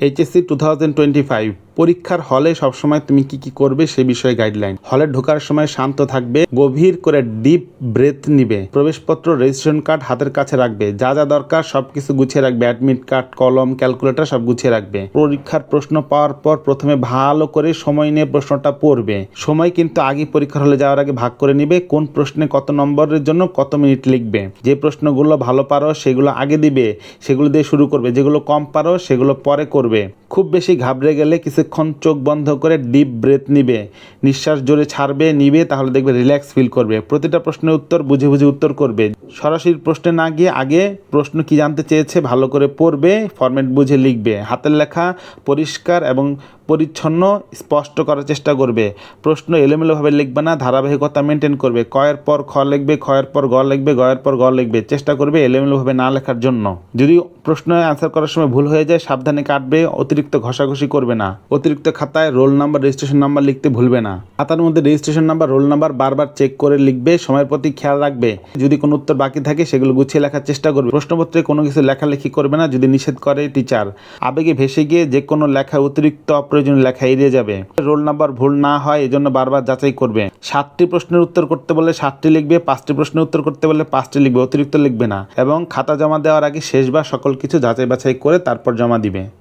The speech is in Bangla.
এইচএসসি 2025 পরীক্ষার হলে সবসময় তুমি কি করবে সে বিষয়ে গাইডলাইন। হলে ঢোকার সময় শান্ত থাকবে, গভীর করে ডিপ ব্রেথ নিবে, প্রবেশপত্র রেজিস্ট্রেশন কার্ড হাতের কাছে রাখবে, যা যা দরকার সবকিছু গুছিয়ে রাখবে, অ্যাডমিট কার্ড, কলম, ক্যালকুলেটর সব গুছিয়ে রাখবে। পরীক্ষার প্রশ্ন পাওয়ার পর প্রথমে ভালো করে সময় নিয়ে প্রশ্নটা পড়বে। সময় কিন্তু আগে পরীক্ষার হলে যাওয়ার আগে ভাগ করে নিবে, কোন প্রশ্নে কত নম্বরের জন্য কত মিনিট লিখবে। যে প্রশ্নগুলো ভালো পারো সেগুলো আগে দিবে, সেগুলো দিয়ে শুরু করবে, যেগুলো কম পারো সেগুলো পরে করবে। খুব বেশি ঘাবড়ে গেলে কিছুক্ষণ চোখ বন্ধ করে ডিপ ব্রেথ নিবে, নিঃশ্বাস জোরে ছাড়বে, নিবে, তাহলে দেখবে রিল্যাক্স ফিল করবে। প্রতিটা প্রশ্নের উত্তর বুঝে বুঝে উত্তর করবে। সরাসরি প্রশ্নে না গিয়ে আগে প্রশ্ন কি জানতে চেয়েছে ভালো করে পড়বে, ফরম্যাট বুঝে লিখবে। হাতের লেখা পরিষ্কার এবং পরিচ্ছন্ন স্পষ্ট করার চেষ্টা করবে। প্রশ্ন এলোমেলোভাবে লিখবে না, ধারাবাহিকতা মেনটেন করবে। কয়ের পর খ লিখবে, খয়ের পর গ লিখবে, গয়ের পর গ লিখবে। চেষ্টা করবে এলোমেলোভাবে না লেখার জন্য। যদি প্রশ্ন অ্যান্সার করার সময় ভুল হয়ে যায় সাবধানে কাটবে, অতিরিক্ত ঘষাঘষি করবে না। অতিরিক্ত খাতায় রোল নাম্বার, রেজিস্ট্রেশন নাম্বার লিখতে ভুলবে না। খাতার মধ্যে রেজিস্ট্রেশন নাম্বার, রোল নাম্বার বারবার চেক করে লিখবে। সময়ের প্রতি খেয়াল রাখবে। যদি কোনো উত্তর বাকি থাকে সেগুলো গুছিয়ে লেখার চেষ্টা করবে। প্রশ্নপত্রে কোনো কিছু লেখালেখি করবে না যদি নিষেধ করে টিচার। আবেগে ভেসে গিয়ে যে কোনো লেখা অতিরিক্ত অপ্রয়োজনীয় লেখা এড়িয়ে যাবে। রোল নাম্বার ভুল না হয় এজন্য বারবার যাচাই করবে। 7টি প্রশ্নের উত্তর করতে বলে 7টি লিখবে, 5টি প্রশ্নের উত্তর করতে বলে 5টি লিখবে, অতিরিক্ত লিখবে না। এবং খাতা জমা দেওয়ার আগে শেষবার সকল কিছু যাচাই বাছাই করে তারপর জমা দিবে।